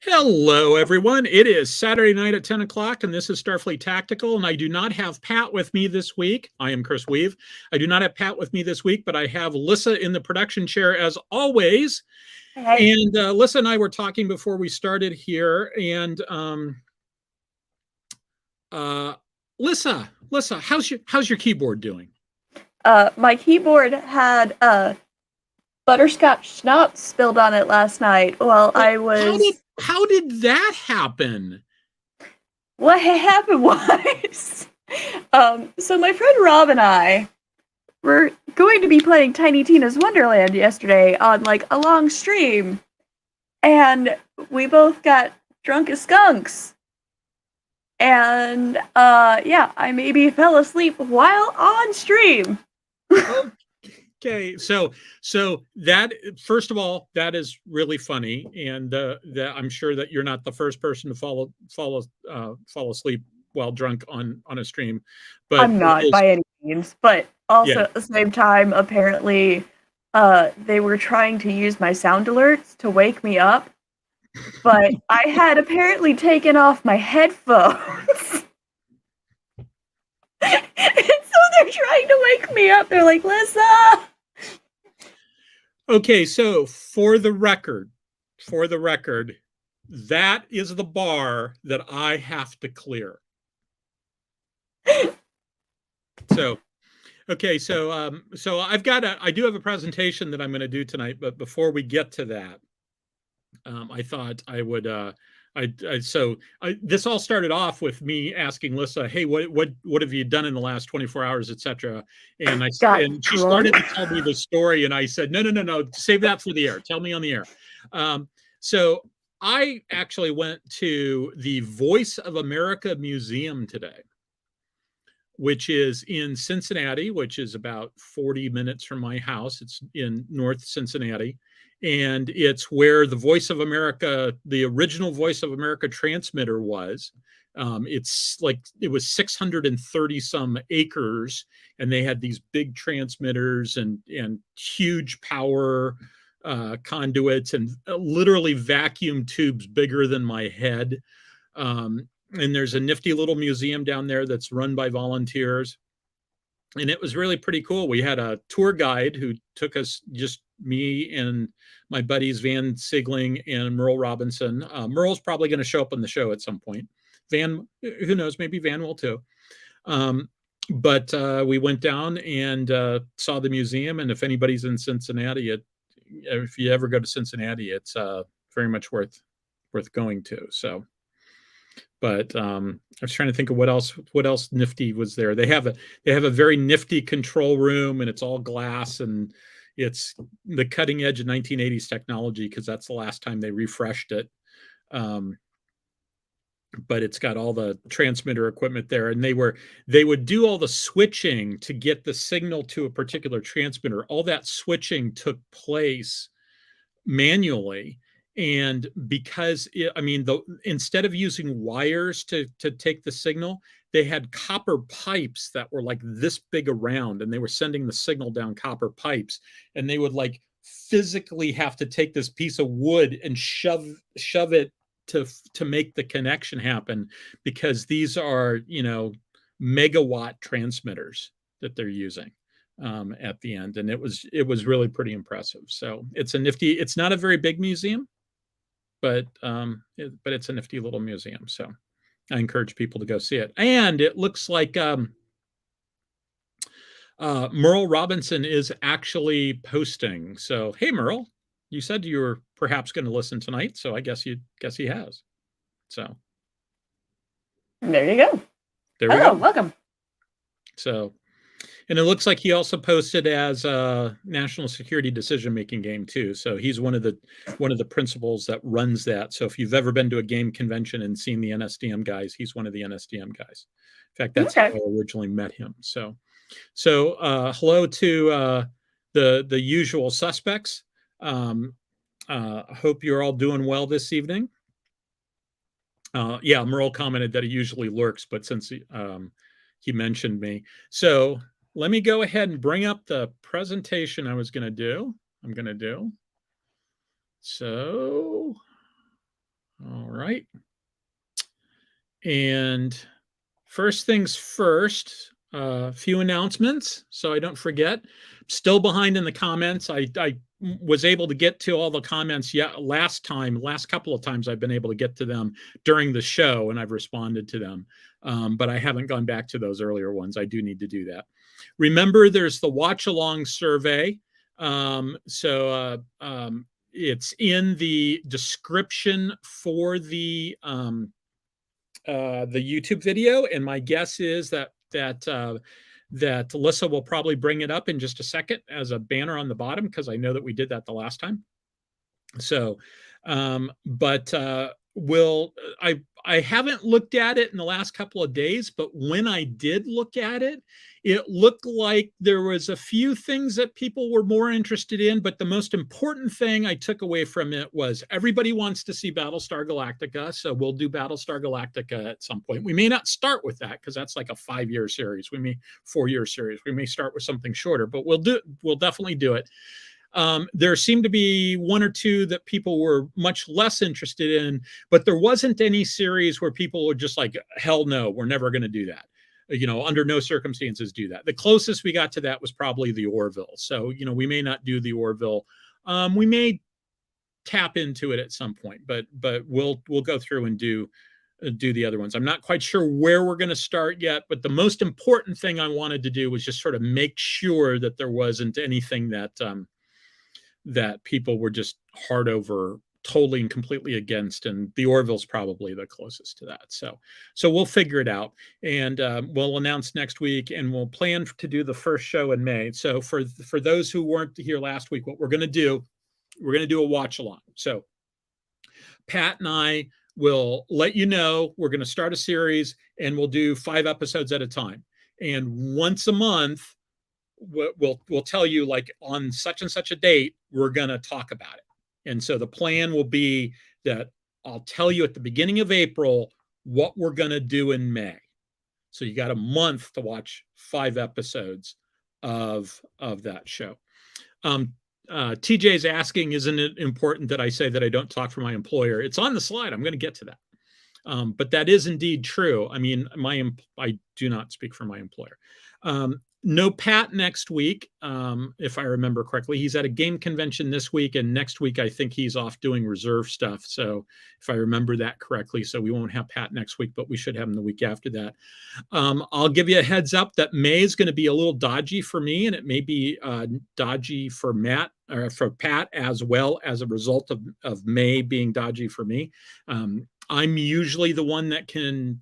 Hello, everyone. It is Saturday night at 10 o'clock, and this is Starfleet Tactical. And I do not have Pat with me this week. I am Chris Weave. I do not have Pat with me this week, but I have Lissa in the production chair as always. Hey, And Lissa and I were talking before we started here. And uh, Lissa, how's your keyboard doing? my keyboard had butterscotch schnapps spilled on it last night while Well, I was. how did that happen? What happened was, so my friend Rob and I were going to be playing Tiny Tina's Wonderland yesterday on like a long stream, and we both got drunk as skunks. And yeah, I maybe fell asleep while on stream. Okay, so that first of all, that is really funny, and that I'm sure that you're not the first person to fall asleep while drunk on a stream, but I'm it not is by any means, but also yeah. at the same time, apparently, they were trying to use my sound alerts to wake me up, but I had apparently taken off my headphones. And so they're trying to wake me up. They're like, Lissa! Okay, so for the record, that is the bar that I have to clear. So okay, so I do have a presentation that I'm going to do tonight, but before we get to that, I thought I would. This all started off with me asking Lissa, "Hey, what have you done in the last 24 hours, etc." Got And she drunk. started to tell me the story, and I said, "No, save that for the air. Tell me on the air." So I actually went to the Voice of America Museum today, which is in Cincinnati, which is about 40 minutes from my house. It's in North Cincinnati. And it's where the Voice of America, the original Voice of America transmitter was. It's like it was 630 some acres, and they had these big transmitters and huge power conduits and literally vacuum tubes bigger than my head. And there's a nifty little museum down there that's run by volunteers, and it was really pretty cool. We had a tour guide who took us, just me and my buddies Van Sigling and Merle Robinson. Merle's probably going to show up on the show at some point. Van, who knows, maybe Van will too. But we went down and saw the museum, and if anybody's in Cincinnati, if you ever go to Cincinnati, it's very much worth going to. So, but I was trying to think of what else nifty was there. They have a very nifty control room, and it's all glass, and it's the cutting edge of 1980s technology because that's the last time they refreshed it. Um, but it's got all the transmitter equipment there, and they would do all the switching to get the signal to a particular transmitter. All that switching took place manually, and because instead of using wires to take the signal, they had copper pipes that were like this big around, and they were sending the signal down copper pipes, and they would like physically have to take this piece of wood and shove it to make the connection happen, because these are megawatt transmitters that they're using at the end, and it was really pretty impressive. So it's a nifty. It's not a very big museum, but it's a nifty little museum. So I encourage people to go see it. And it looks like Merle Robinson is actually posting. So hey, Merle, you said you were perhaps going to listen tonight, so I guess he has. So There you go. there we Hello, go. welcome. So. And it looks like he also posted as a national security decision making game too. So he's one of the principals that runs that. So if you've ever been to a game convention and seen the NSDM guys, he's one of the NSDM guys. In fact, that's how Okay. I originally met him. So hello to the usual suspects. Hope you're all doing well this evening. Yeah, Merle commented that he usually lurks, but since he mentioned me, so let me go ahead and bring up the presentation I was going to do. I'm going to do. So All right. And first things first, a few announcements so I don't forget. Still behind in the comments. I was able to get to all the comments last couple of times I've been able to get to them during the show, and I've responded to them. But I haven't gone back to those earlier ones. I do need to do that. Remember, there's the watch along survey. It's in the description for the YouTube video, and my guess is that Alyssa will probably bring it up in just a second as a banner on the bottom, because I know that we did that the last time. So, I haven't looked at it in the last couple of days, but when I did look at it, it looked like there was a few things that people were more interested in, but the most important thing I took away from it was everybody wants to see Battlestar Galactica, so we'll do Battlestar Galactica at some point. We may not start with that because that's like a 5-year series. 4-year series. We may start with something shorter, but we'll definitely do it. There seemed to be one or two that people were much less interested in, but there wasn't any series where people were just like, hell no, we're never going to do that. Under no circumstances do that. The closest we got to that was probably the Orville. So, we may not do the Orville. We may tap into it at some point, but we'll go through and do the other ones. I'm not quite sure where we're going to start yet, but the most important thing I wanted to do was just sort of make sure that there wasn't anything that people were just hard over, totally and completely against, and the Orville's probably the closest to that. So we'll figure it out, and we'll announce next week, and we'll plan to do the first show in May. So for those who weren't here last week, what we're going to do a watch along. So Pat and I will let you know we're going to start a series, and we'll do 5 episodes at a time, and once a month we'll tell you, like, on such and such a date we're going to talk about it. And so the plan will be that I'll tell you at the beginning of April what we're going to do in May. So you got a month to watch 5 episodes of that show. TJ's asking, isn't it important that I say that I don't talk for my employer? It's on the slide. I'm going to get to that. But that is indeed true. I mean, I do not speak for my employer. No Pat next week, if I remember correctly. He's at a game convention this week, and next week I think he's off doing reserve stuff. So if I remember that correctly, so we won't have Pat next week, but we should have him the week after that. I'll give you a heads up that May is going to be a little dodgy for me, and it may be dodgy for Matt or for Pat as well, as a result of May being dodgy for me. I'm usually the one that can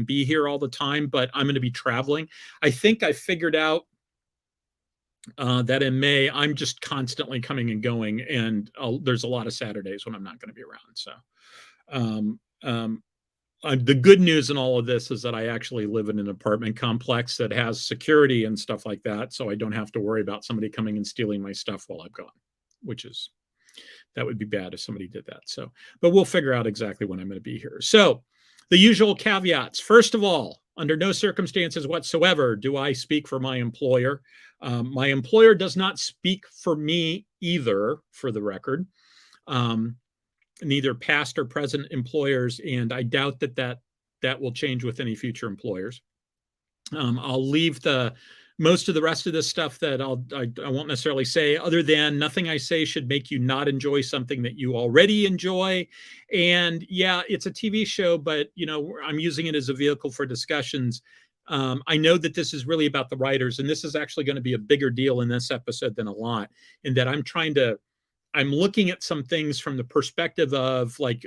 be here all the time, but I'm going to be traveling. I think I figured out that in May, I'm just constantly coming and going, and there's a lot of Saturdays when I'm not going to be around. So the good news in all of this is that I actually live in an apartment complex that has security and stuff like that, so I don't have to worry about somebody coming and stealing my stuff while I'm gone, that would be bad if somebody did that. So, but we'll figure out exactly when I'm going to be here. So the usual caveats. First of all, under no circumstances whatsoever do I speak for my employer. My employer does not speak for me either, for the record. Neither past or present employers, and I doubt that will change with any future employers. I'll leave most of the rest of this stuff that I won't necessarily say, other than nothing I say should make you not enjoy something that you already enjoy. And yeah, it's a TV show, but I'm using it as a vehicle for discussions. I know that this is really about the writers, and this is actually going to be a bigger deal in this episode than a lot, in that I'm looking at some things from the perspective of like,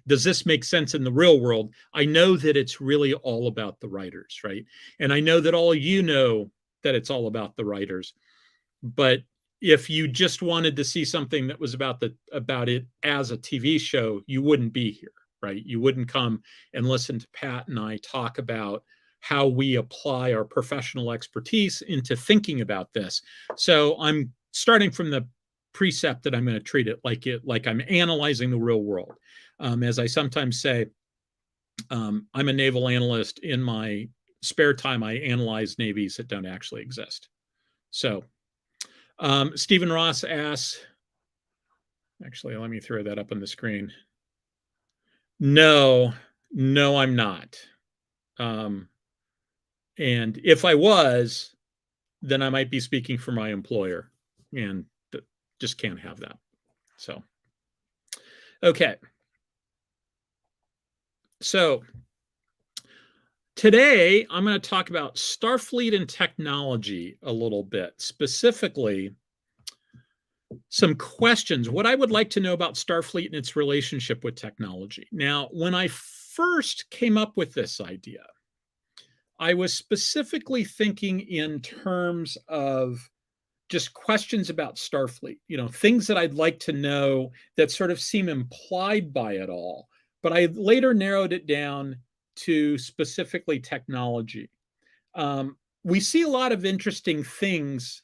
does this make sense in the real world? I know that it's really all about the writers, right? And I know that all of you know that it's all about the writers. But if you just wanted to see something that was about it as a TV show, you wouldn't be here, right? You wouldn't come and listen to Pat and I talk about how we apply our professional expertise into thinking about this. So I'm starting from the precept that I'm going to treat it like I'm analyzing the real world. As I sometimes say, I'm a naval analyst. In my spare time, I analyze navies that don't actually exist. So Stephen Ross asks, Actually, let me throw that up on the screen. No, I'm not. And if I was, then I might be speaking for my employer, and just can't have that. So, okay. So today I'm going to talk about Starfleet and technology a little bit, specifically some questions, what I would like to know about Starfleet and its relationship with technology. Now, when I first came up with this idea, I was specifically thinking in terms of just questions about Starfleet, things that I'd like to know that sort of seem implied by it all. But I later narrowed it down to specifically technology. We see a lot of interesting things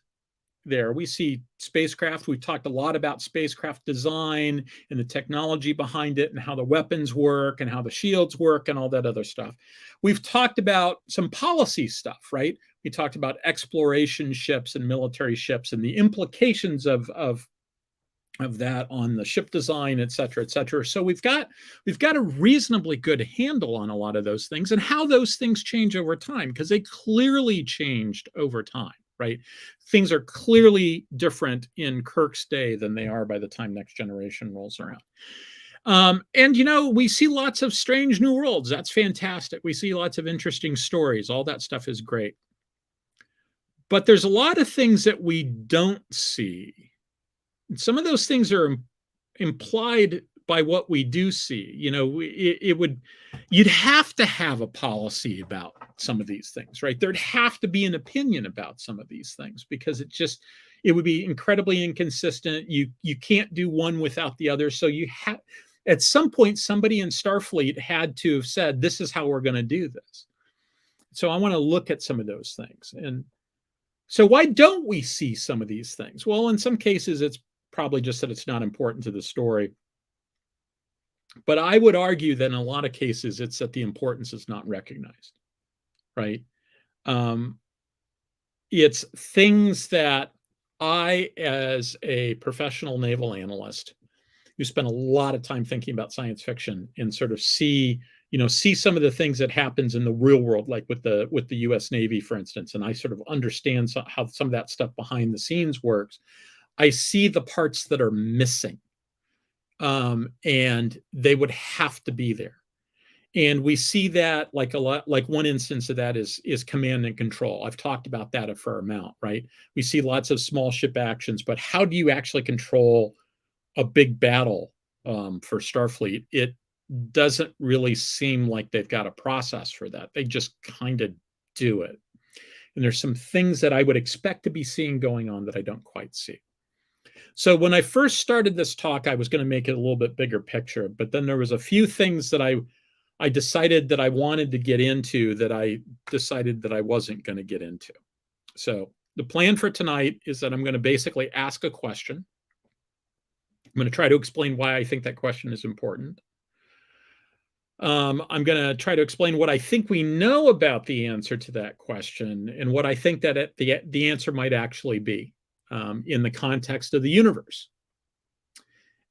there. We see spacecraft. We've talked a lot about spacecraft design and the technology behind it and how the weapons work and how the shields work and all that other stuff. We've talked about some policy stuff, right? We talked about exploration ships and military ships and the implications of that on the ship design, et cetera, et cetera. So we've got a reasonably good handle on a lot of those things and how those things change over time, because they clearly changed over time. Right? Things are clearly different in Kirk's day than they are by the time Next Generation rolls around. And we see lots of strange new worlds. That's fantastic. We see lots of interesting stories. All that stuff is great. But there's a lot of things that we don't see. And some of those things are implied by what we do see. You'd have to have a policy about some of these things, right? There'd have to be an opinion about some of these things, because it would be incredibly inconsistent. You can't do one without the other. So at some point, somebody in Starfleet had to have said, this is how we're going to do this. So I want to look at some of those things. And so why don't we see some of these things? Well, in some cases, it's probably just that it's not important to the story. But I would argue that in a lot of cases, it's that the importance is not recognized, right? It's things that I, as a professional naval analyst who spent a lot of time thinking about science fiction and sort of see some of the things that happens in the real world, like with the U.S. Navy, for instance, and I sort of understand how some of that stuff behind the scenes works. I see the parts that are missing. And they would have to be there. And we see that like a lot, like one instance of that is command and control. I've talked about that a fair amount, right? We see lots of small ship actions, but how do you actually control a big battle for Starfleet? It doesn't really seem like they've got a process for that. They just kind of do it. And there's some things that I would expect to be seeing going on that I don't quite see. So when I first started this talk, I was going to make it a little bit bigger picture, but then there was a few things that I decided that I wanted to get into that I decided that I wasn't going to get into. So the plan for tonight is that I'm going to basically ask a question. I'm going to try to explain why I think that question is important. I'm going to try to explain what I think we know about the answer to that question and what I think that the answer might actually be. In the context of the universe.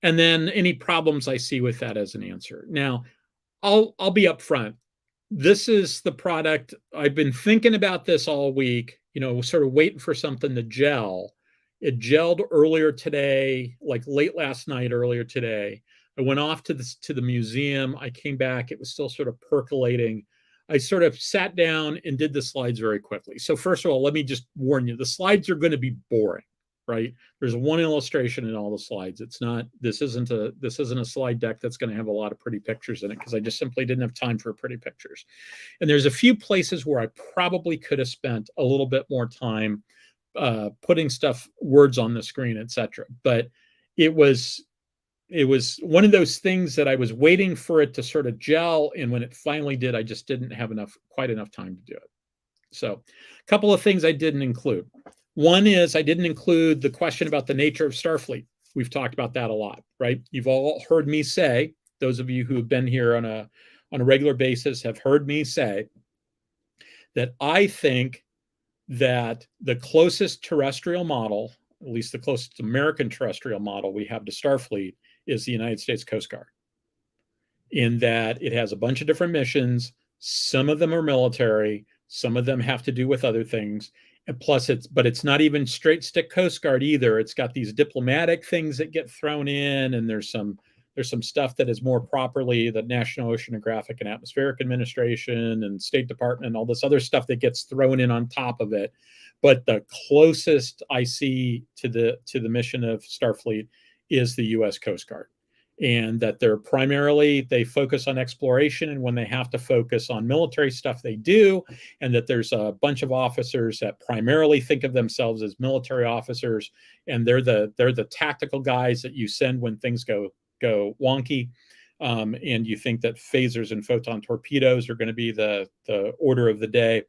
And then any problems I see with that as an answer. Now, I'll be upfront. This is the product. I've been thinking about this all week, sort of waiting for something to gel. It gelled earlier today, like late last night, earlier today. I went off to the museum. I came back. It was still sort of percolating. I sort of sat down and did the slides very quickly. So first of all, let me just warn you, the slides are going to be boring, right? There's one illustration in all the slides. This isn't a slide deck that's going to have a lot of pretty pictures in it, because I just simply didn't have time for pretty pictures. And there's a few places where I probably could have spent a little bit more time putting words on the screen, etc. But it was one of those things that I was waiting for it to sort of gel. And when it finally did, I just didn't have quite enough time to do it. So a couple of things I didn't include. One is I didn't include the question about the nature of Starfleet. We've talked about that a lot, right? You've all heard me say, those of you who have been here on a regular basis have heard me say that I think that the closest terrestrial model at least the closest American terrestrial model we have to Starfleet, is the United States Coast Guard, in that it has a bunch of different missions. Some of them are military, some of them have to do with other things. And plus it's not even straight stick Coast Guard either. It's got these diplomatic things that get thrown in, and there's some stuff that is more properly the National Oceanographic and Atmospheric Administration and State Department and all this other stuff that gets thrown in on top of it. But the closest I see to the mission of Starfleet is the U.S. Coast Guard, and that they focus on exploration, and when they have to focus on military stuff, they do, and that there's a bunch of officers that primarily think of themselves as military officers, and they're the tactical guys that you send when things go wonky, and you think that phasers and photon torpedoes are going to be the order of the day,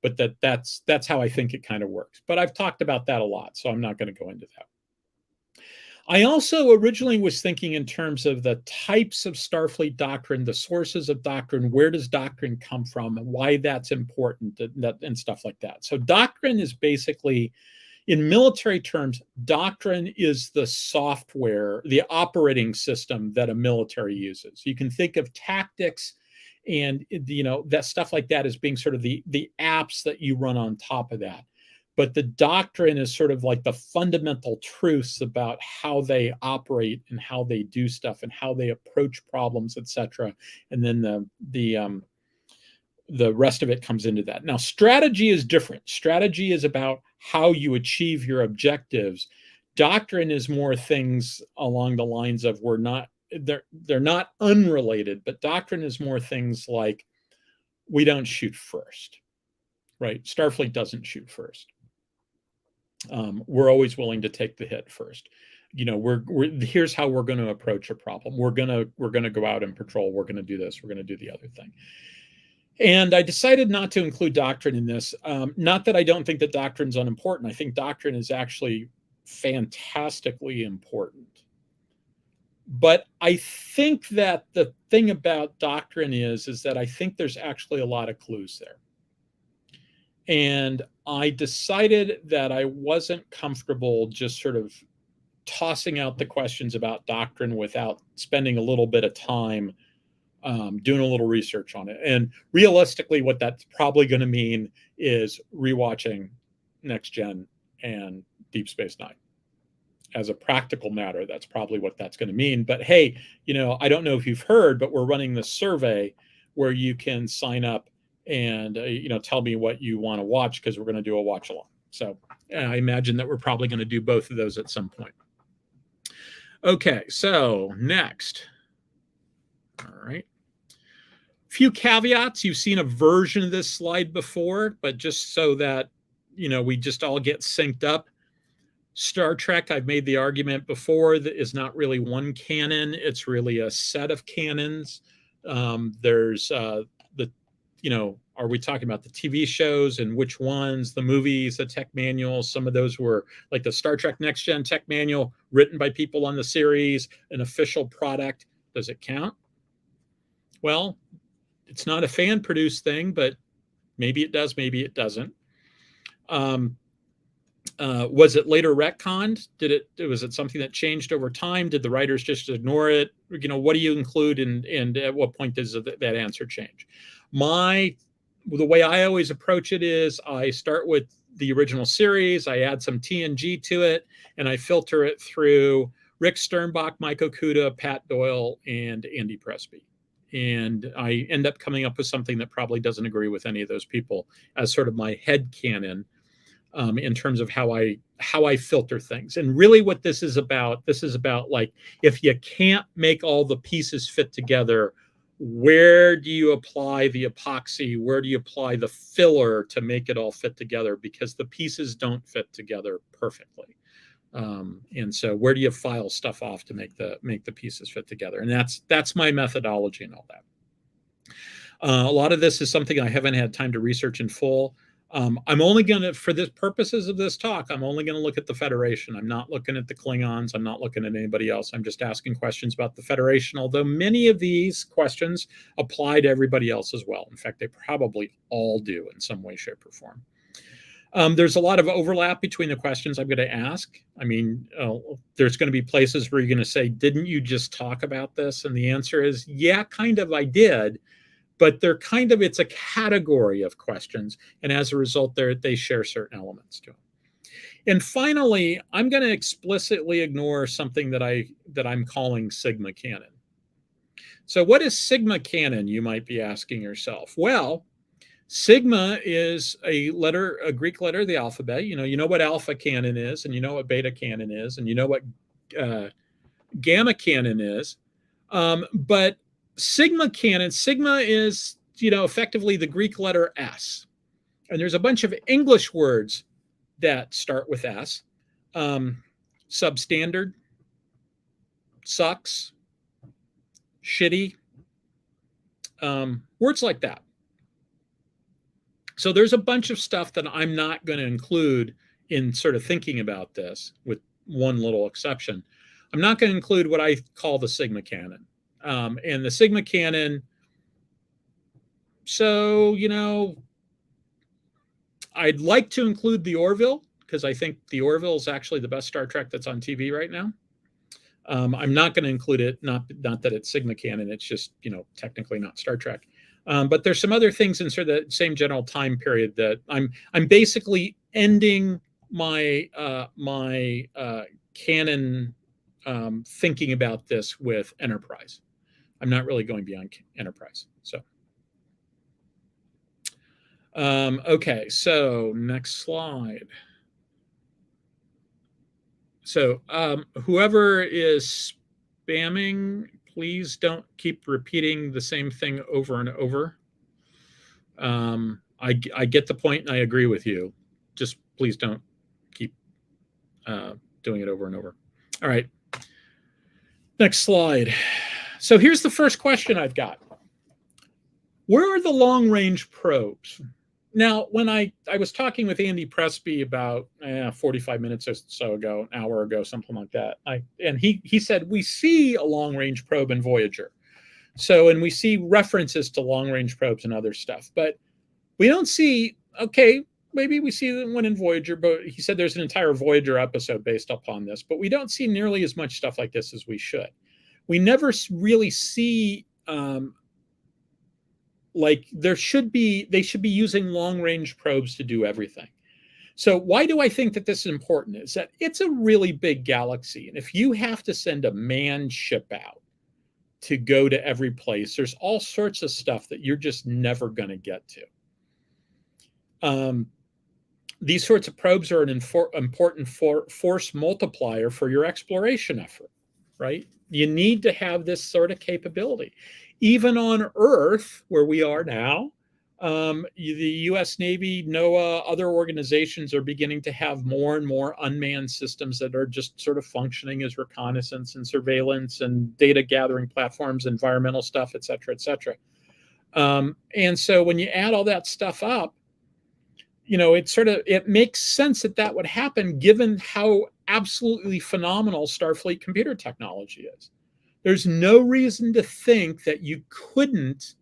but that's how I think it kind of works. But I've talked about that a lot, so I'm not going to go into that. I also originally was thinking in terms of the types of Starfleet doctrine, the sources of doctrine, where does doctrine come from, and why that's important, and stuff like that. So doctrine is basically, in military terms, doctrine is the software, the operating system that a military uses. You can think of tactics and that stuff like that as being sort of the apps that you run on top of that. But the doctrine is sort of like the fundamental truths about how they operate and how they do stuff and how they approach problems, etc. And then the rest of it comes into that. Now, strategy is different. Strategy is about how you achieve your objectives. Doctrine is more things along the lines of they're not unrelated, but doctrine is more things like, we don't shoot first, right? Starfleet doesn't shoot first. We're always willing to take the hit first. Here's how we're going to approach a problem. We're going to go out and patrol. We're going to do this. We're going to do the other thing. And I decided not to include doctrine in this. Not that I don't think that doctrine's unimportant. I think doctrine is actually fantastically important. But I think that the thing about doctrine is that I think there's actually a lot of clues there. And I decided that I wasn't comfortable just sort of tossing out the questions about doctrine without spending a little bit of time doing a little research on it. And realistically, what that's probably going to mean is rewatching Next Gen and Deep Space Nine. As a practical matter, that's probably what that's going to mean. But hey, I don't know if you've heard, but we're running this survey where you can sign up and tell me what you want to watch, because we're going to do a watch along. So I imagine that we're probably going to do both of those at some point. Okay, so next. All right. Few caveats. You've seen a version of this slide before, but just so that we just all get synced up. Star Trek, I've made the argument before, that is not really one canon. It's really a set of canons. There's are we talking about the TV shows and which ones, the movies, the tech manuals? Some of those were like the Star Trek Next Gen tech manual written by people on the series, an official product. Does it count? Well, it's not a fan produced thing, but maybe it does, maybe it doesn't. Was it later retconned? Was it something that changed over time? Did the writers just ignore it? What do you include, and at what point does that answer change? The way I always approach it is I start with the original series, I add some TNG to it, and I filter it through Rick Sternbach, Mike Okuda, Pat Doyle, and Andy Presby. And I end up coming up with something that probably doesn't agree with any of those people as sort of my head canon. In terms of how I filter things. And really what this is about like, if you can't make all the pieces fit together, where do you apply the epoxy? Where do you apply the filler to make it all fit together? Because the pieces don't fit together perfectly. And so where do you file stuff off to make the pieces fit together? And that's my methodology and all that. A lot of this is something I haven't had time to research in full. I'm only going to, for the purposes of this talk, I'm only going to look at the Federation. I'm not looking at the Klingons. I'm not looking at anybody else. I'm just asking questions about the Federation, although many of these questions apply to everybody else as well. In fact, they probably all do in some way, shape, or form. There's a lot of overlap between the questions I'm going to ask. I mean, there's going to be places where you're going to say, didn't you just talk about this? And the answer is, yeah, kind of, I did. But it's a category of questions. And as a result, they share certain elements to them. And finally, I'm going to explicitly ignore something that I'm calling Sigma Canon. So what is Sigma Canon, you might be asking yourself? Well, Sigma is a Greek letter of the alphabet. You know what Alpha Canon is, and you know what Beta Canon is, and you know what Gamma Canon is. But Sigma Canon, Sigma is, effectively the Greek letter S. And there's a bunch of English words that start with S. Substandard, sucks, shitty, words like that. So there's a bunch of stuff that I'm not going to include in sort of thinking about this, with one little exception. I'm not going to include what I call the Sigma Canon. And the Sigma Canon, so, I'd like to include the Orville, because I think the Orville is actually the best Star Trek that's on TV right now. I'm not going to include it, not that it's Sigma Canon, it's just, technically not Star Trek. But there's some other things in sort of the same general time period that I'm basically ending my canon thinking about this with Enterprise. I'm not really going beyond Enterprise. So, okay, so next slide. So whoever is spamming, please don't keep repeating the same thing over and over. I get the point and I agree with you. Just please don't keep doing it over and over. All right. Next slide. So here's the first question I've got. Where are the long-range probes? Now, when I was talking with Andy Presby about 45 minutes or so ago, an hour ago, something like that, and he said, we see a long-range probe in Voyager. So, and we see references to long-range probes and other stuff, but we don't see, okay, maybe we see one in Voyager, but he said there's an entire Voyager episode based upon this, but we don't see nearly as much stuff like this as we should. We never really see, they should be using long-range probes to do everything. So why do I think that this is important? Is that it's a really big galaxy. And if you have to send a manned ship out to go to every place, there's all sorts of stuff that you're just never going to get to. These sorts of probes are an important force multiplier for your exploration effort, right? You need to have this sort of capability. Even on Earth, where we are now, the U.S. Navy, NOAA, other organizations are beginning to have more and more unmanned systems that are just sort of functioning as reconnaissance and surveillance and data gathering platforms, environmental stuff, et cetera, et cetera. And so when you add all that stuff up, it makes sense that would happen given how absolutely phenomenal Starfleet computer technology is. There's no reason to think that you couldn't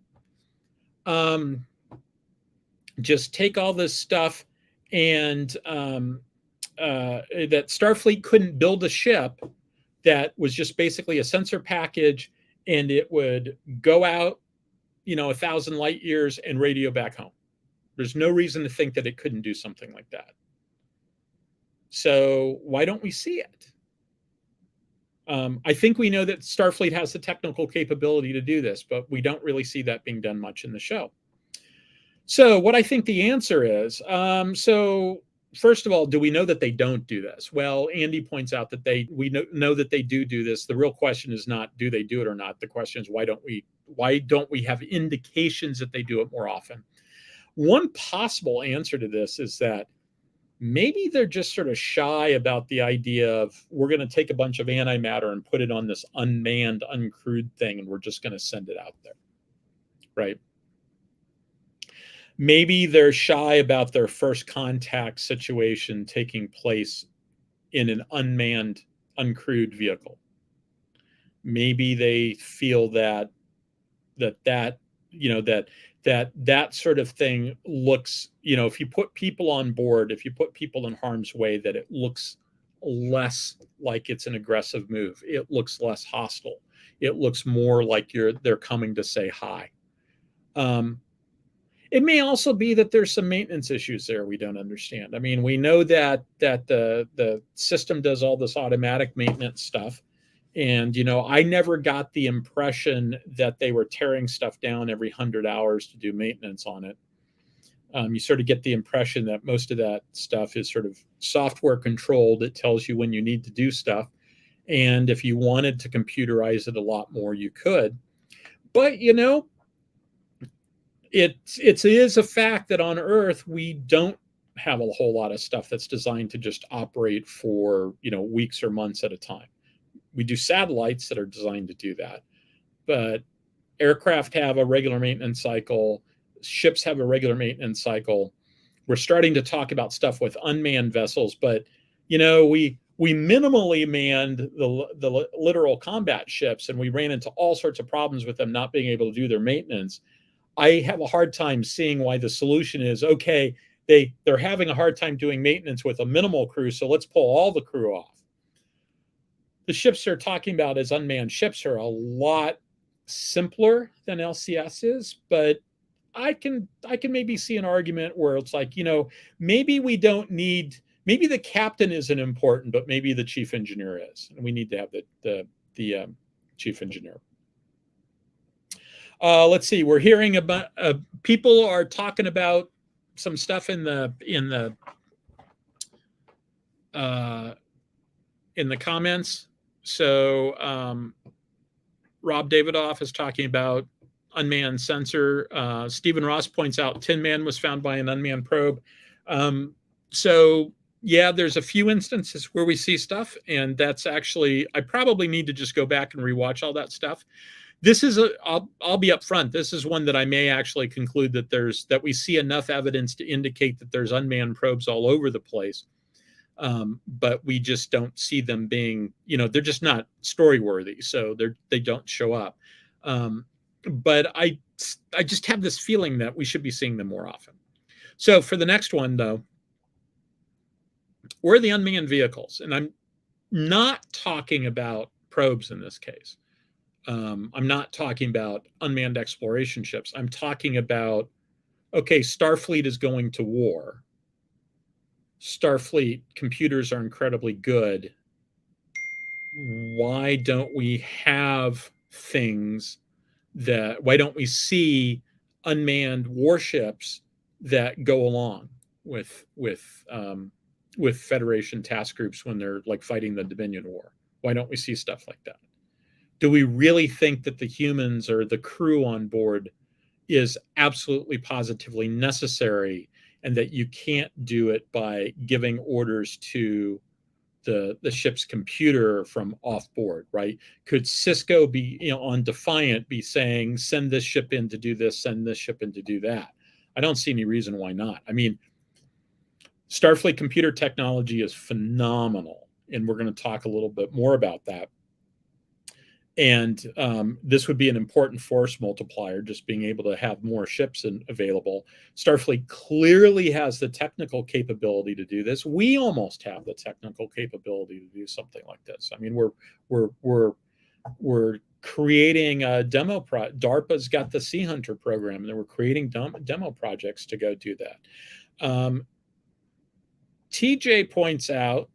just take all this stuff and that Starfleet couldn't build a ship that was just basically a sensor package and it would go out, 1,000 light years and radio back home. There's no reason to think that it couldn't do something like that. So why don't we see it? I think we know that Starfleet has the technical capability to do this, but we don't really see that being done much in the show. So what I think the answer is, so first of all, do we know that they don't do this? Well, Andy points out that we know that they do this. The real question is not, do they do it or not? The question is, why don't we have indications that they do it more often? One possible answer to this is that maybe they're just sort of shy about the idea of, we're going to take a bunch of antimatter and put it on this unmanned, uncrewed thing, and we're just going to send it out there, right? Maybe they're shy about their first contact situation taking place in an unmanned, uncrewed vehicle. Maybe they feel that that sort of thing looks, if you put people on board, if you put people in harm's way, that it looks less like it's an aggressive move. It looks less hostile. It looks more like they're coming to say hi. It may also be that there's some maintenance issues there we don't understand. I mean, we know that the system does all this automatic maintenance stuff. And, I never got the impression that they were tearing stuff down every 100 hours to do maintenance on it. You sort of get the impression that most of that stuff is sort of software controlled. It tells you when you need to do stuff. And if you wanted to computerize it a lot more, you could. But, it is a fact that on Earth, we don't have a whole lot of stuff that's designed to just operate for, weeks or months at a time. We do satellites that are designed to do that. But aircraft have a regular maintenance cycle. Ships have a regular maintenance cycle. We're starting to talk about stuff with unmanned vessels, but, we minimally manned the literal combat ships, and we ran into all sorts of problems with them not being able to do their maintenance. I have a hard time seeing why the solution is, okay, they're having a hard time doing maintenance with a minimal crew, so let's pull all the crew off. The ships they're talking about as unmanned ships are a lot simpler than LCS is, but I can maybe see an argument where it's like, maybe we don't need, maybe the captain isn't important, but maybe the chief engineer is, and we need to have the chief engineer. Let's see. We're hearing about people are talking about some stuff in the comments. So Rob Davidoff is talking about unmanned sensor. Stephen Ross points out Tin Man was found by an unmanned probe. So yeah, there's a few instances where we see stuff, and that's actually, I probably need to just go back and rewatch all that stuff. This is I'll be upfront. This is one that I may actually conclude that we see enough evidence to indicate that there's unmanned probes all over the place. But we just don't see them being, they're just not story worthy. So they don't show up. But I just have this feeling that we should be seeing them more often. So for the next one, though, where are the unmanned vehicles? And I'm not talking about probes in this case. I'm not talking about unmanned exploration ships. I'm talking about, okay, Starfleet is going to war. Starfleet computers are incredibly good. Why don't we have things why don't we see unmanned warships that go along with Federation task groups when they're like fighting the Dominion War? Why don't we see stuff like that? Do we really think that the humans or the crew on board is absolutely positively necessary, and that you can't do it by giving orders to the ship's computer from off board, right? Could Cisco be, on Defiant be saying, send this ship in to do this, send this ship in to do that? I don't see any reason why not. I mean, Starfleet computer technology is phenomenal, and we're going to talk a little bit more about that. And this would be an important force multiplier, just being able to have more ships available. Starfleet clearly has the technical capability to do this. We almost have the technical capability to do something like this. I mean, we're creating a demo DARPA's got the Sea Hunter program, and we're creating demo projects to go do that. TJ points out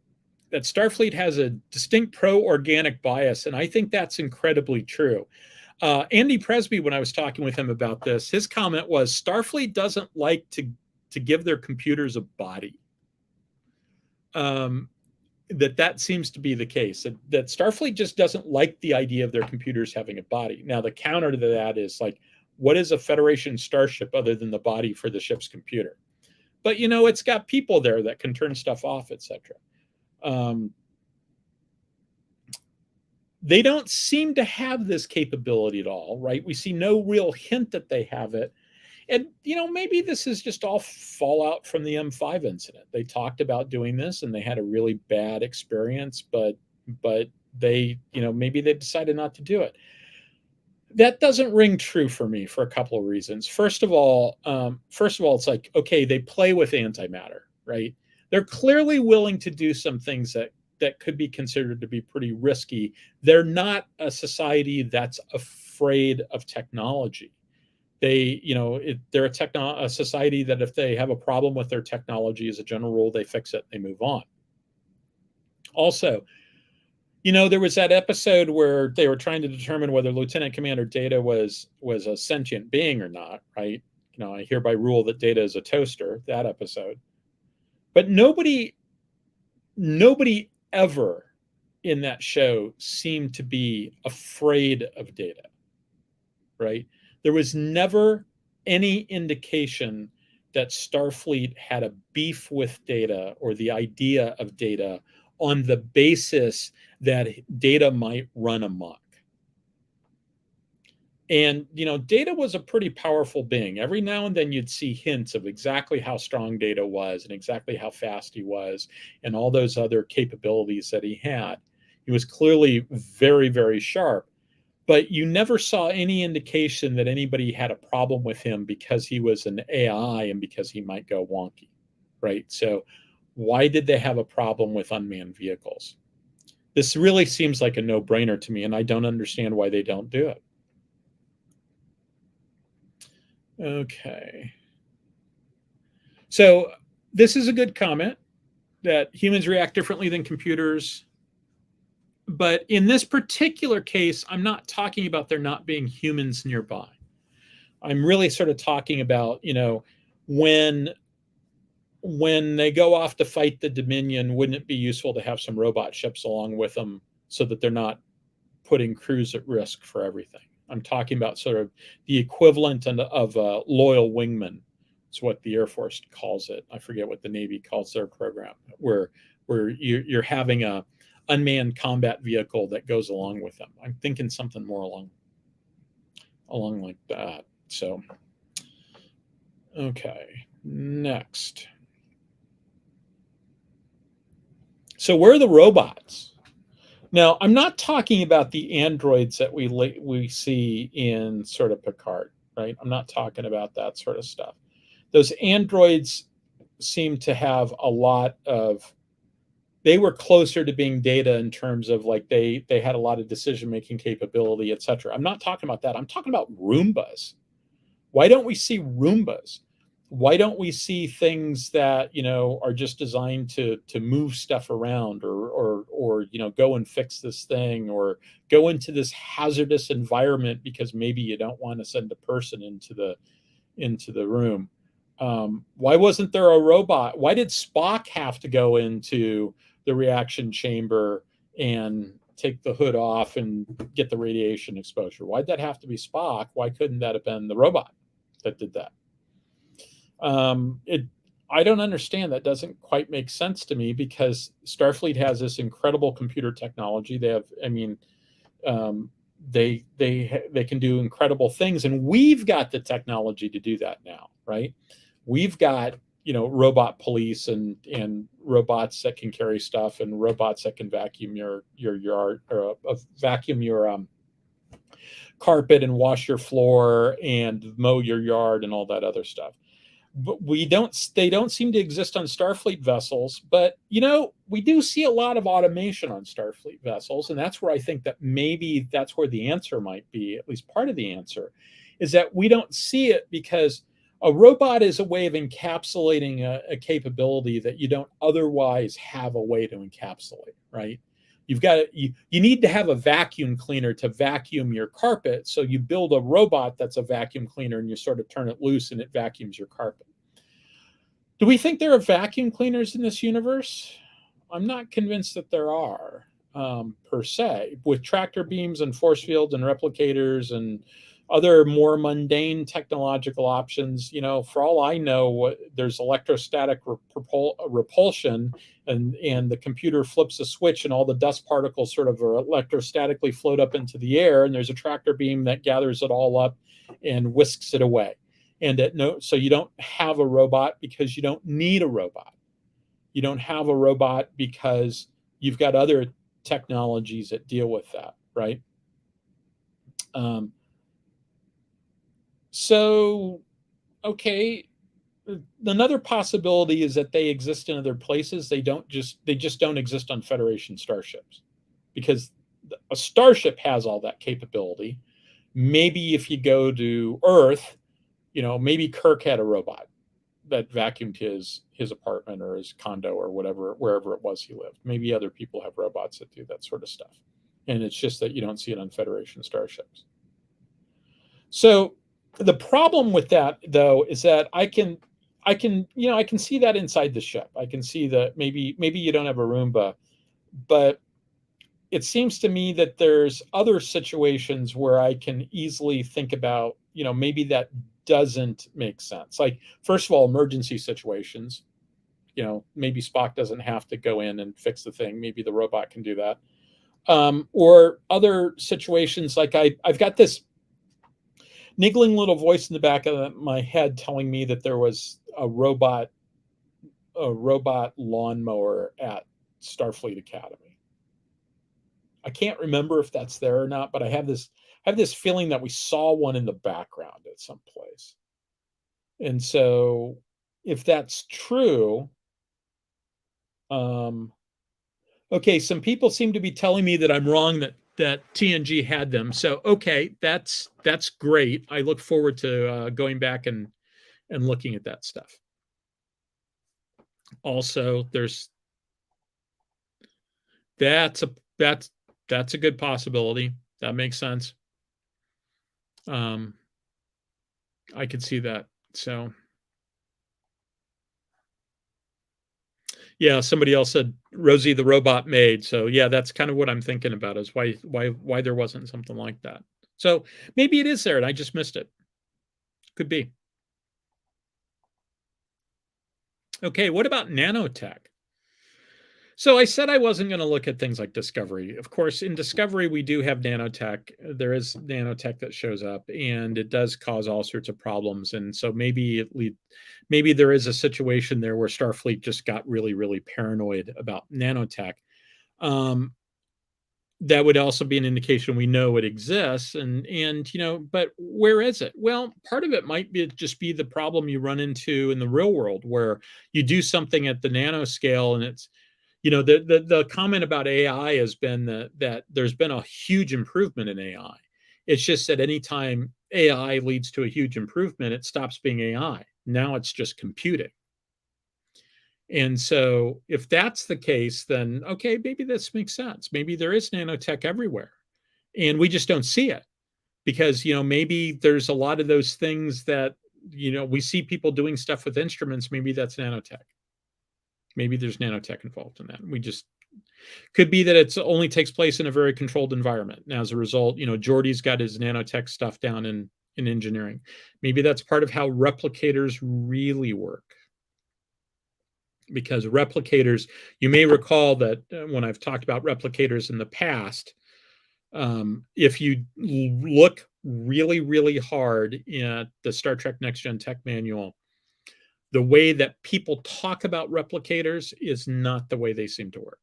that Starfleet has a distinct pro-organic bias, and I think that's incredibly true. Andy Presby, when I was talking with him about this, his comment was Starfleet doesn't like to give their computers a body. That seems to be the case, that Starfleet just doesn't like the idea of their computers having a body. Now, the counter to that is like, what is a Federation starship other than the body for the ship's computer? But, it's got people there that can turn stuff off, etc. They don't seem to have this capability at all, right? We see no real hint that they have it. And, maybe this is just all fallout from the M5 incident. They talked about doing this and they had a really bad experience, but they, maybe they decided not to do it. That doesn't ring true for me for a couple of reasons. First of all, it's like, okay, they play with antimatter, right? They're clearly willing to do some things that could be considered to be pretty risky. They're not a society that's afraid of technology. They're a society that if they have a problem with their technology, as a general rule, they fix it, they move on. Also, there was that episode where they were trying to determine whether Lieutenant Commander Data was a sentient being or not, right? I hereby rule that Data is a toaster, that episode. But nobody ever in that show seemed to be afraid of Data, right? There was never any indication that Starfleet had a beef with Data or the idea of Data on the basis that Data might run amok. And, Data was a pretty powerful being. Every now and then you'd see hints of exactly how strong Data was and exactly how fast he was and all those other capabilities that he had. He was clearly very, very sharp, but you never saw any indication that anybody had a problem with him because he was an AI and because he might go wonky, right? So why did they have a problem with unmanned vehicles? This really seems like a no-brainer to me, and I don't understand why they don't do it. Okay. So this is a good comment, that humans react differently than computers. But in this particular case, I'm not talking about there not being humans nearby. I'm really sort of talking about, when they go off to fight the Dominion, wouldn't it be useful to have some robot ships along with them so that they're not putting crews at risk for everything? I'm talking about sort of the equivalent of a loyal wingman. It's what the Air Force calls it. I forget what the Navy calls their program, where you're having a unmanned combat vehicle that goes along with them. I'm thinking something more along like that. So, okay, next. So where are the robots? Now, I'm not talking about the androids that we see in sort of Picard, right? I'm not talking about that sort of stuff. Those androids seem to have a lot of, they were closer to being Data in terms of like they had a lot of decision-making capability, etc. I'm not talking about that. I'm talking about Roombas. Why don't we see Roombas? Why don't we see things that are just designed to move stuff around or go and fix this thing or go into this hazardous environment because maybe you don't want to send a person into the room? Why wasn't there a robot? Why did Spock have to go into the reaction chamber and take the hood off and get the radiation exposure? Why'd that have to be Spock? Why couldn't that have been the robot that did that? I don't understand. That doesn't quite make sense to me because Starfleet has this incredible computer technology. They have, they can do incredible things, and we've got the technology to do that now, right? We've got robot police and robots that can carry stuff and robots that can vacuum your yard or vacuum your carpet and wash your floor and mow your yard and all that other stuff. But they don't seem to exist on Starfleet vessels, but we do see a lot of automation on Starfleet vessels, and that's where I think that maybe that's where the answer might be, at least part of the answer, is that we don't see it because a robot is a way of encapsulating a capability that you don't otherwise have a way to encapsulate, right? You need to have a vacuum cleaner to vacuum your carpet. So you build a robot that's a vacuum cleaner and you sort of turn it loose and it vacuums your carpet. Do we think there are vacuum cleaners in this universe? I'm not convinced that there are per se, with tractor beams and force fields and replicators and other more mundane technological options. For all I know, there's electrostatic repulsion, and the computer flips a switch and all the dust particles sort of electrostatically float up into the air, and there's a tractor beam that gathers it all up and whisks it away. So you don't have a robot because you don't need a robot. You don't have a robot because you've got other technologies that deal with that, right? So, okay, another possibility is that they exist in other places. They just don't exist on Federation starships, because a starship has all that capability. Maybe if you go to Earth, maybe Kirk had a robot that vacuumed his apartment or his condo or whatever, wherever it was he lived. Maybe other people have robots that do that sort of stuff, and it's just that you don't see it on Federation starships. So the problem with that, though, is that I can see that inside the ship. I can see that maybe you don't have a Roomba, but it seems to me that there's other situations where I can easily think about, maybe that doesn't make sense. Like, first of all, emergency situations. Maybe Spock doesn't have to go in and fix the thing. Maybe the robot can do that. Or other situations, like I've got this niggling little voice in the back of my head telling me that there was a robot lawnmower at Starfleet Academy. I can't remember if that's there or not, but I have this feeling that we saw one in the background at some place. And so if that's true, okay, some people seem to be telling me that I'm wrong, that TNG had them. So, okay, that's great. I look forward to going back and looking at that stuff. Also, that's a good possibility. That makes sense. I could see that. So, yeah, somebody else said Rosie the robot maid. So yeah, that's kind of what I'm thinking about, is why there wasn't something like that. So maybe it is there and I just missed it. Could be. Okay, what about nanotech? So I said I wasn't going to look at things like Discovery. Of course, in Discovery, we do have nanotech. There is nanotech that shows up, and it does cause all sorts of problems. And so maybe there is a situation there where Starfleet just got really, really paranoid about nanotech. That would also be an indication we know it exists, and but where is it? Well, part of it might just be the problem you run into in the real world, where you do something at the nanoscale, and it's the comment about AI has been that there's been a huge improvement in AI. It's just that anytime AI leads to a huge improvement, it stops being AI. Now it's just computing. And so if that's the case, then okay, maybe this makes sense. Maybe there is nanotech everywhere and we just don't see it, because maybe there's a lot of those things that we see people doing stuff with instruments. Maybe that's nanotech. Maybe there's nanotech involved in that. We just could be that it only takes place in a very controlled environment. And as a result, Geordi's got his nanotech stuff down in engineering. Maybe that's part of how replicators really work. Because replicators, you may recall that when I've talked about replicators in the past, if you look really, really hard at the Star Trek Next Gen Tech Manual, the way that people talk about replicators is not the way they seem to work.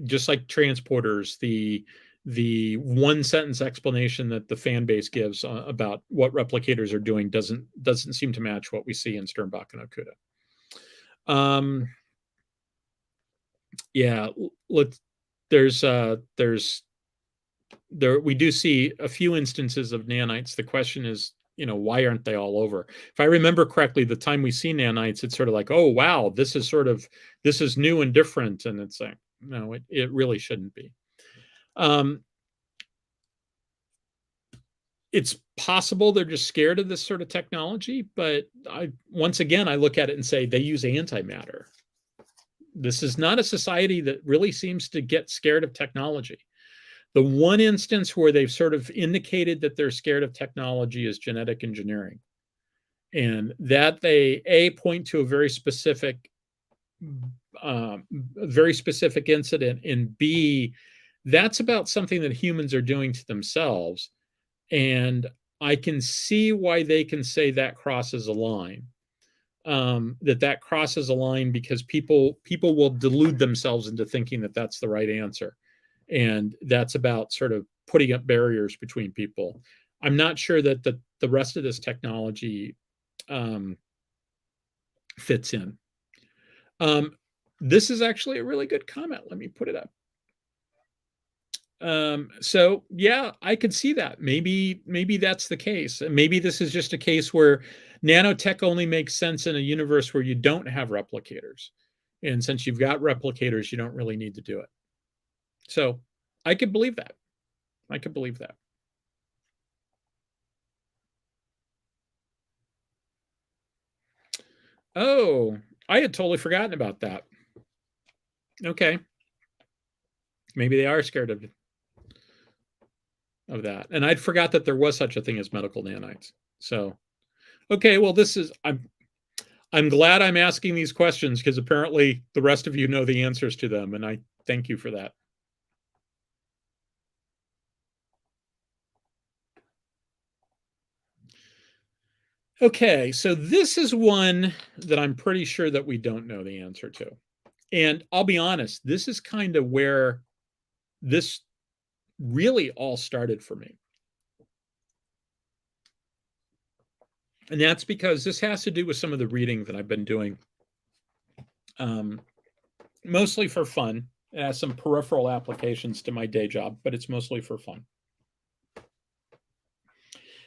Just like transporters, the one sentence explanation that the fan base gives about what replicators are doing doesn't seem to match what we see in Sternbach and Okuda. Yeah, we do see a few instances of nanites. The question is, why aren't they all over? If I remember correctly, the time we see nanites, it's sort of like, oh wow, this is new and different, and it's like, no, it really shouldn't be. It's possible they're just scared of this sort of technology, but once again, I look at it and say they use antimatter. This is not a society that really seems to get scared of technology. The one instance where they've sort of indicated that they're scared of technology is genetic engineering. And that they point to a very specific incident, and B, that's about something that humans are doing to themselves. And I can see why they can say that crosses a line. That crosses a line because people will delude themselves into thinking that that's the right answer. And that's about sort of putting up barriers between people. I'm not sure that the rest of this technology fits in. This is actually a really good comment. Let me put it up. So yeah, I could see that. Maybe that's the case. Maybe this is just a case where nanotech only makes sense in a universe where you don't have replicators. And since you've got replicators, you don't really need to do it. So I could believe that. I could believe that. Oh, I had totally forgotten about that. Okay. Maybe they are scared of that. And I'd forgot that there was such a thing as medical nanites. So, okay, well, I'm glad I'm asking these questions because apparently the rest of you know the answers to them, and I thank you for that. Okay, so this is one that I'm pretty sure that we don't know the answer to. And I'll be honest, this is kind of where this really all started for me. And that's because this has to do with some of the reading that I've been doing, mostly for fun. It has some peripheral applications to my day job, but it's mostly for fun.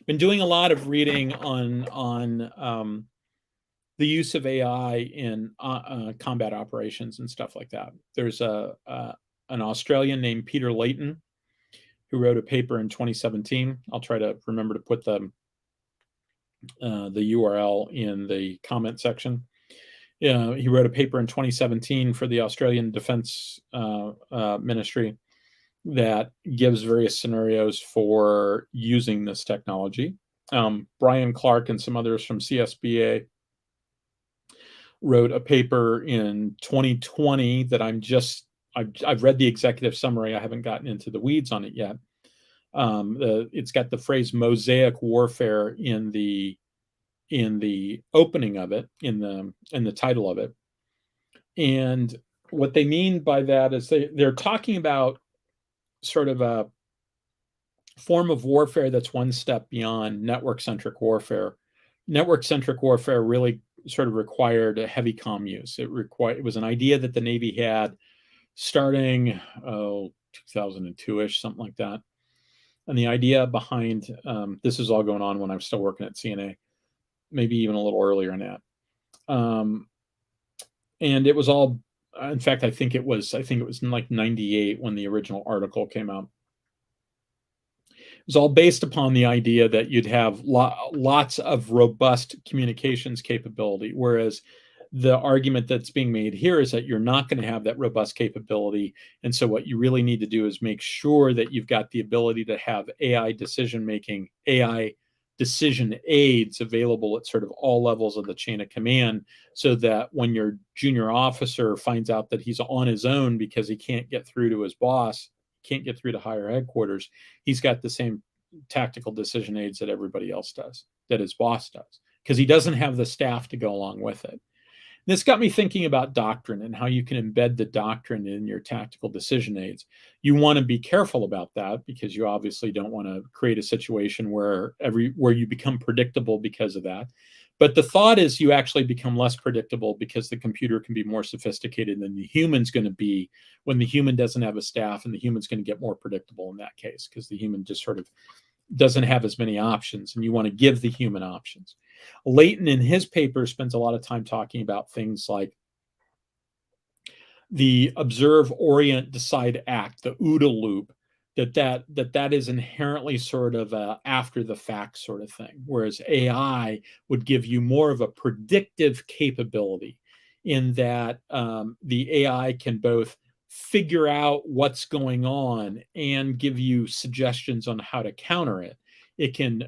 Been doing a lot of reading on the use of AI in combat operations and stuff like that. There's an Australian named Peter Layton who wrote a paper in 2017. I'll try to remember to put the URL in the comment section. He wrote a paper in 2017 for the Australian Defence Ministry that gives various scenarios for using this technology. Brian Clark and some others from CSBA wrote a paper in 2020 that I've read the executive summary. I haven't gotten into the weeds on it yet. It's got the phrase Mosaic Warfare in the opening of it, in the title of it. And what they mean by that is they're talking about sort of a form of warfare that's one step beyond network-centric warfare. Network-centric warfare really sort of required a heavy comm use. It was an idea that the Navy had starting 2002-ish, something like that. And the idea behind this is all going on when I'm still working at CNA, maybe even a little earlier than that. And it was all, in fact, I think it was in like 98 when the original article came out. It was all based upon the idea that you'd have lots of robust communications capability, whereas the argument that's being made here is that you're not going to have that robust capability. And so what you really need to do is make sure that you've got the ability to have AI decision-making, AI decision aids available at sort of all levels of the chain of command, so that when your junior officer finds out that he's on his own because he can't get through to his boss, can't get through to higher headquarters, he's got the same tactical decision aids that everybody else does, that his boss does, because he doesn't have the staff to go along with it. This got me thinking about doctrine and how you can embed the doctrine in your tactical decision aids. You want to be careful about that because you obviously don't want to create a situation where you become predictable because of that. But the thought is you actually become less predictable because the computer can be more sophisticated than the human's going to be when the human doesn't have a staff, and the human's going to get more predictable in that case because the human just sort of doesn't have as many options, and you want to give the human options. Layton in his paper spends a lot of time talking about things like the observe, orient, decide, act, the OODA loop, that is inherently sort of a after the fact sort of thing, whereas AI would give you more of a predictive capability in that the AI can both figure out what's going on and give you suggestions on how to counter it. It can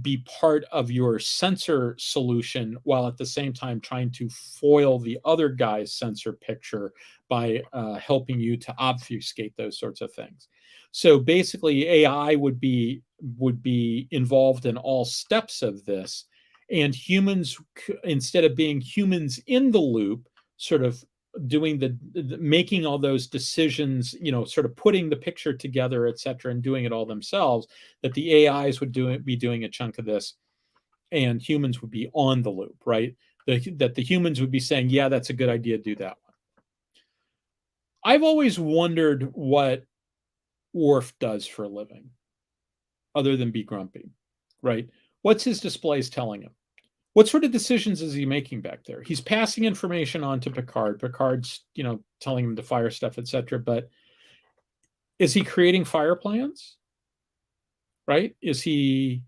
be part of your sensor solution while at the same time trying to foil the other guy's sensor picture by helping you to obfuscate those sorts of things. So basically AI would be involved in all steps of this, and humans, instead of being humans in the loop, sort of doing the making all those decisions, sort of putting the picture together, et cetera, and doing it all themselves, that the AIs would be doing a chunk of this, and humans would be on the loop, right? That the humans would be saying, yeah, that's a good idea, do that one. I've always wondered what Worf does for a living, other than be grumpy, right? What's his displays telling him? What sort of decisions is he making back there? He's passing information on to Picard. Picard's, telling him to fire stuff, etc. But is he creating fire plans? Right? Is he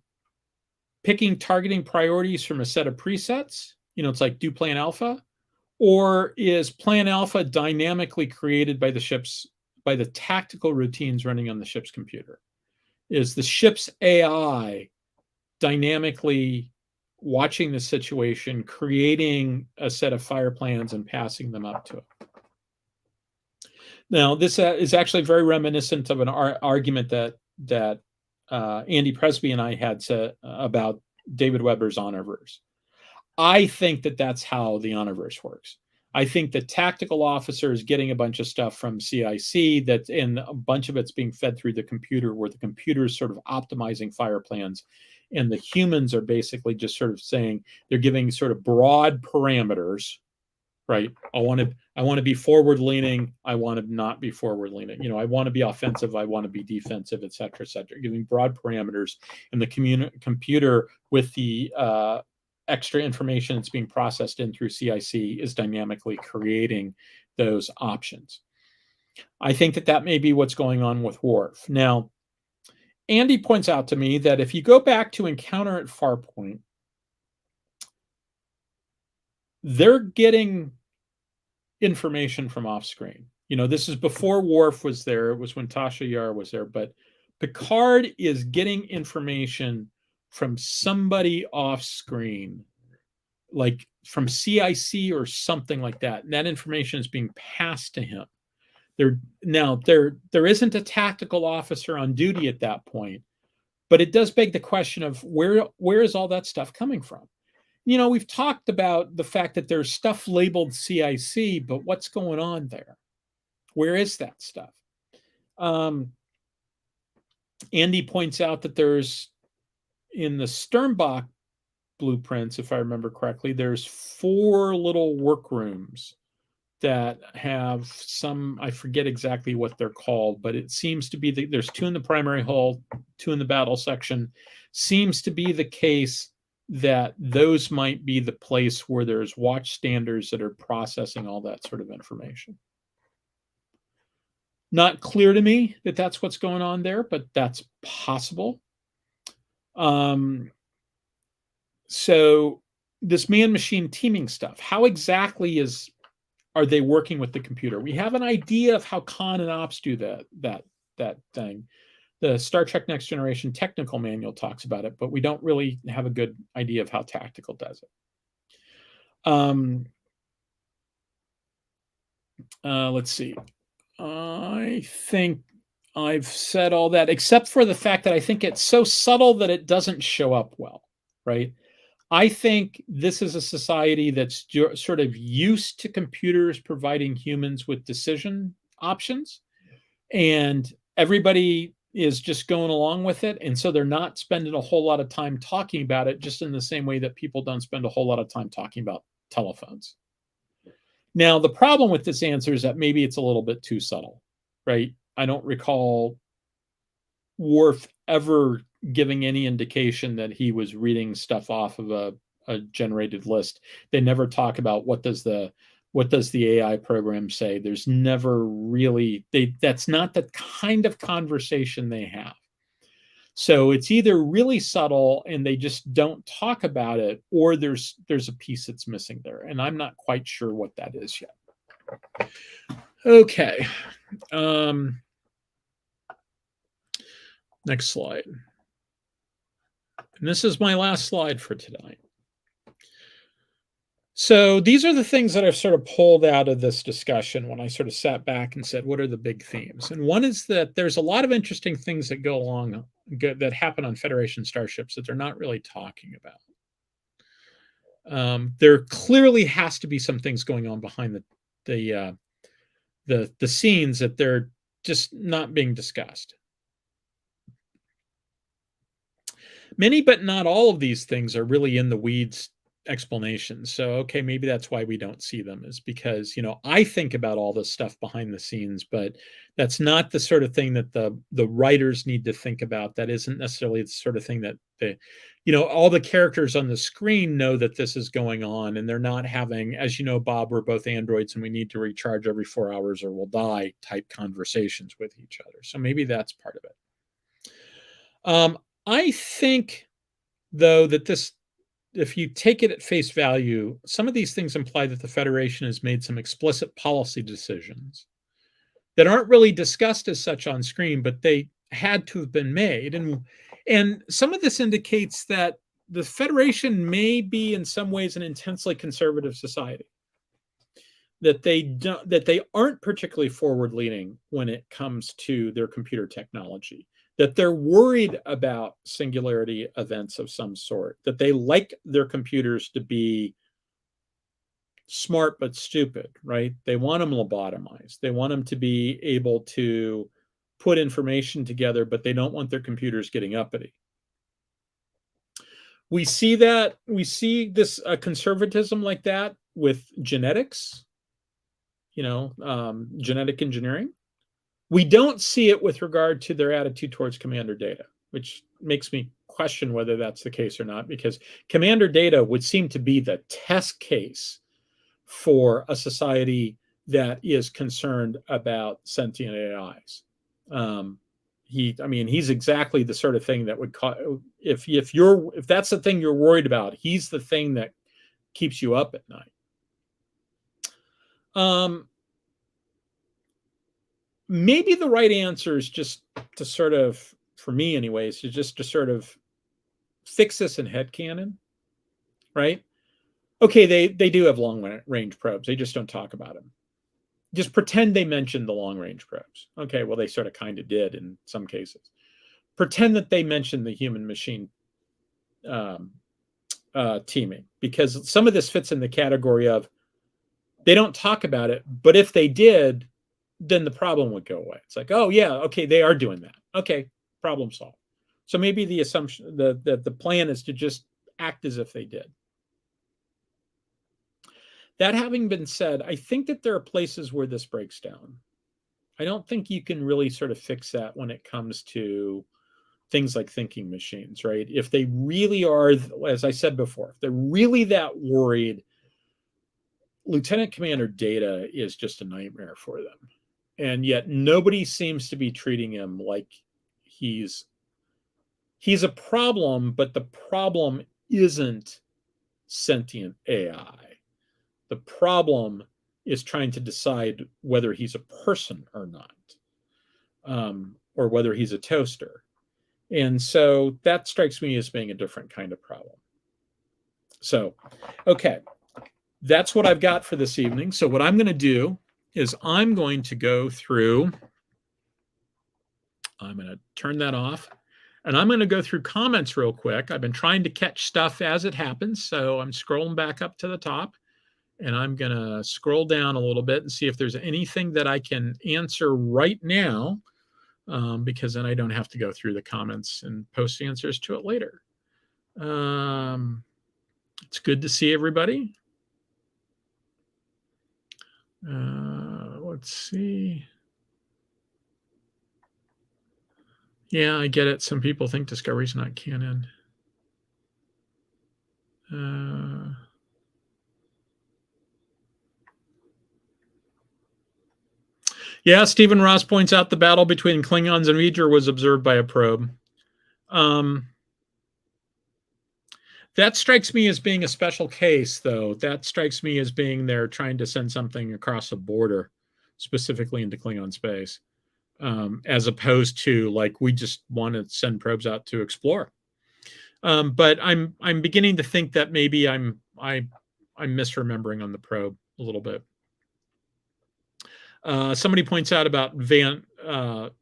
targeting priorities from a set of presets? It's like do plan alpha, or is plan alpha dynamically created by the tactical routines running on the ship's computer? Is the ship's AI dynamically watching the situation, creating a set of fire plans and passing them up to it? Now, this is actually very reminiscent of an argument that Andy Presby and I had about David Weber's Honorverse. I think that's how the Honorverse works. I think the tactical officer is getting a bunch of stuff from CIC, and a bunch of it's being fed through the computer, where the computer is sort of optimizing fire plans, and the humans are basically just sort of saying, they're giving sort of broad parameters, right? I want to be forward leaning. I want to not be forward leaning. I want to be offensive. I want to be defensive, et cetera, giving broad parameters. And the computer, with the extra information that's being processed in through CIC, is dynamically creating those options. I think that may be what's going on with Worf. Now, Andy points out to me that if you go back to Encounter at Farpoint, they're getting information from off screen. This is before Worf was there. It was when Tasha Yar was there. But Picard is getting information from somebody off screen, like from CIC or something like that. And that information is being passed to him. There isn't a tactical officer on duty at that point, but it does beg the question of where is all that stuff coming from? We've talked about the fact that there's stuff labeled CIC, but what's going on there? Where is that stuff? Andy points out that there's, in the Sternbach blueprints, if I remember correctly, there's 4 little workrooms that have some, I forget exactly what they're called, but it seems to be there's 2 in the primary hull, 2 in the battle section. Seems to be the case that those might be the place where there's watch standards that are processing all that sort of information. Not clear to me that that's what's going on there, but that's possible. So this man-machine teaming stuff, how exactly are they working with the computer? We have an idea of how Khan and Ops do that thing. The Star Trek Next Generation technical manual talks about it, but we don't really have a good idea of how Tactical does it. Let's see. I think I've said all that, except for the fact that I think it's so subtle that it doesn't show up well, right? I think this is a society that's sort of used to computers providing humans with decision options, and everybody is just going along with it. And so they're not spending a whole lot of time talking about it, just in the same way that people don't spend a whole lot of time talking about telephones. Now, the problem with this answer is that maybe it's a little bit too subtle, right? I don't recall Worf ever giving any indication that he was reading stuff off of a generated list. They never talk about what does the AI program say. There's never really, that's not the kind of conversation they have. So it's either really subtle and they just don't talk about it, or there's a piece that's missing there. And I'm not quite sure what that is yet. Okay. Next slide. And this is my last slide for tonight. So these are the things that I've sort of pulled out of this discussion when I sort of sat back and said, what are the big themes? And one is that there's a lot of interesting things that go along that happen on Federation starships that they're not really talking about. There clearly has to be some things going on behind the scenes that they're just not being discussed. Many, but not all of these things are really in the weeds explanations. So, okay, maybe that's why we don't see them, is because, I think about all this stuff behind the scenes, but that's not the sort of thing that the writers need to think about. That isn't necessarily the sort of thing that all the characters on the screen know that this is going on, and they're not having, as you know, Bob, we're both androids and we need to recharge every 4 hours or we'll die type conversations with each other. So maybe that's part of it. I think, though, that this, if you take it at face value, some of these things imply that the Federation has made some explicit policy decisions that aren't really discussed as such on screen, but they had to have been made. And some of this indicates that the Federation may be in some ways an intensely conservative society, that they aren't particularly forward-leaning when it comes to their computer technology, that they're worried about singularity events of some sort, that they like their computers to be smart but stupid, right? They want them lobotomized. They want them to be able to put information together, but they don't want their computers getting uppity. We see this conservatism like that with genetics, genetic engineering. We don't see it with regard to their attitude towards Commander Data, which makes me question whether that's the case or not, because Commander Data would seem to be the test case for a society that is concerned about sentient AIs. He's exactly the sort of thing that would if that's the thing you're worried about, he's the thing that keeps you up at night. Maybe the right answer is just to sort of, for me anyways, to sort of fix this in headcanon, right? Okay, they do have long-range probes. They just don't talk about them. Just pretend they mentioned the long-range probes. Okay, well, they sort of kind of did in some cases. Pretend that they mentioned the human-machine teaming, because some of this fits in the category of they don't talk about it, but if they did, then the problem would go away. It's like, oh yeah, okay, they are doing that. Okay, problem solved. So maybe the assumption, the plan is to just act as if they did. That having been said, I think that there are places where this breaks down. I don't think you can really sort of fix that when it comes to things like thinking machines, right? If they really are, as I said before, if they're really that worried, Lieutenant Commander Data is just a nightmare for them. And yet nobody seems to be treating him like he's a problem, but the problem isn't sentient AI. The problem is trying to decide whether he's a person or not, or whether he's a toaster. And so that strikes me as being a different kind of problem. So, okay, that's what I've got for this evening. So what I'm going to do is I'm going to go through, I'm going to turn that off, and I'm going to go through comments real quick. I've been trying to catch stuff as it happens, so I'm scrolling back up to the top, and I'm going to scroll down a little bit and see if there's anything that I can answer right now, because then I don't have to go through the comments and post answers to it later. It's good to see everybody. Let's see. Yeah, I get it. Some people think Discovery's not canon. Yeah, Stephen Ross points out the battle between Klingons and Izar was observed by a probe. That strikes me as being a special case, though. That strikes me as being they're trying to send something across a border, specifically into Klingon space, as opposed to like we just want to send probes out to explore. But I'm beginning to think that maybe I'm misremembering on the probe a little bit. Somebody points out about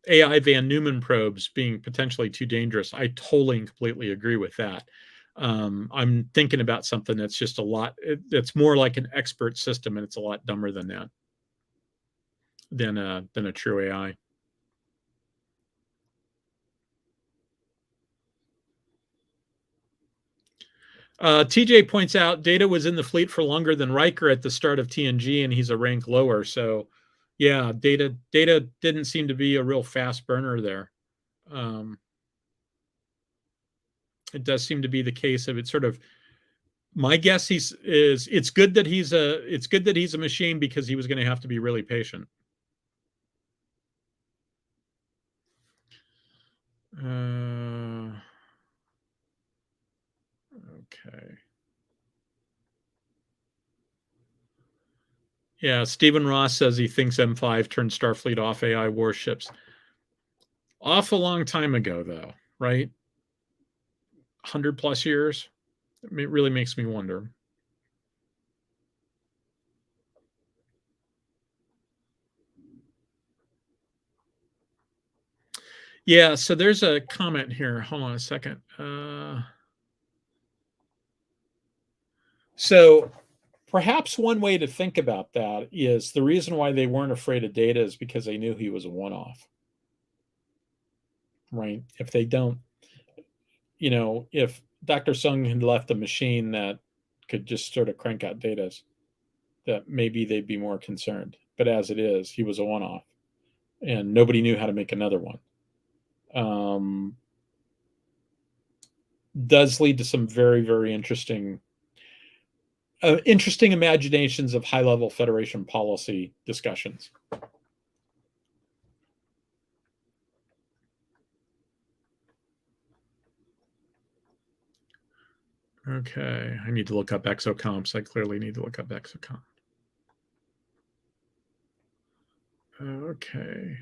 AI Van Neumann probes being potentially too dangerous. I totally and completely agree with that. I'm thinking about something that's just it's more like an expert system, and it's a lot dumber than that. than a true AI. TJ points out Data was in the fleet for longer than Riker at the start of TNG, and he's a rank lower. So, yeah, Data didn't seem to be a real fast burner there. It does seem to be the case of it. Sort of, my guess it's good that he's a machine, because he was going to have to be really patient. Okay. Yeah, Stephen Ross says he thinks M5 turned Starfleet off AI warships. Off a long time ago, though, right? 100+ years. It really makes me wonder. Yeah, so there's a comment here. Hold on a second. So perhaps one way to think about that is the reason why they weren't afraid of Data is because they knew he was a one-off. Right? If they don't, if Dr. Sung had left a machine that could just sort of crank out data, that maybe they'd be more concerned. But as it is, he was a one-off, and nobody knew how to make another one. Does lead to some very, very interesting imaginations of high-level Federation policy discussions. Okay, I need to look up exocomps. I clearly need to look up exocomp. Okay.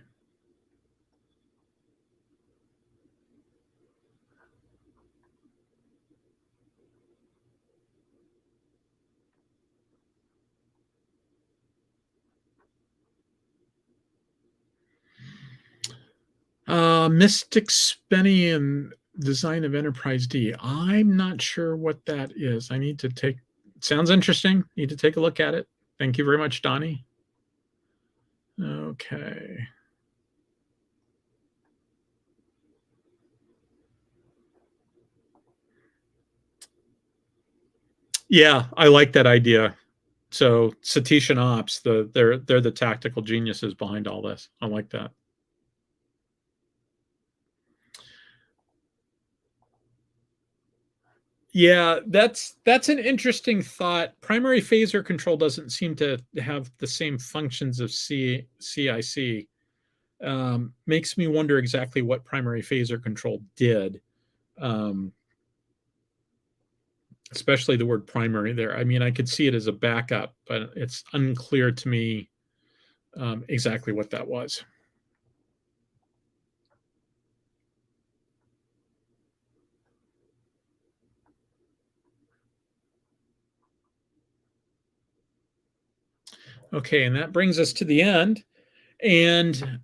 Mystic Spenium design of Enterprise D. I'm not sure what that is. I need to take. Sounds interesting. Need to take a look at it. Thank you very much, Donnie. Okay. Yeah, I like that idea. So Satish and Ops, they're the tactical geniuses behind all this. I like that. Yeah, that's an interesting thought. Primary phaser control doesn't seem to have the same functions of CIC. Makes me wonder exactly what primary phaser control did. Especially the word primary there. I mean, I could see it as a backup, but it's unclear to me exactly what that was. Okay, and that brings us to the end. And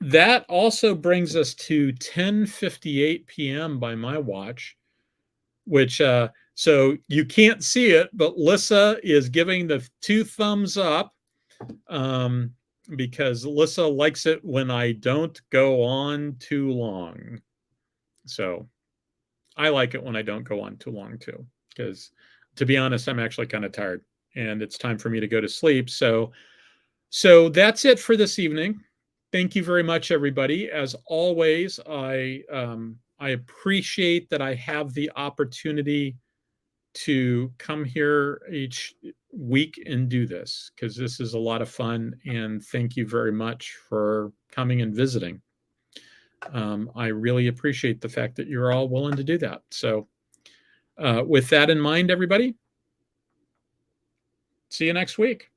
that also brings us to 10:58 p.m. by my watch, which so you can't see it, but Lissa is giving the 2 thumbs up because Lissa likes it when I don't go on too long. So I like it when I don't go on too long too, because to be honest, I'm actually kind of tired and it's time for me to go to sleep. So that's it for this evening. Thank you very much, everybody. As always, I appreciate that I have the opportunity to come here each week and do this, because this is a lot of fun. And thank you very much for coming and visiting. I really appreciate the fact that you're all willing to do that. So with that in mind, everybody, see you next week.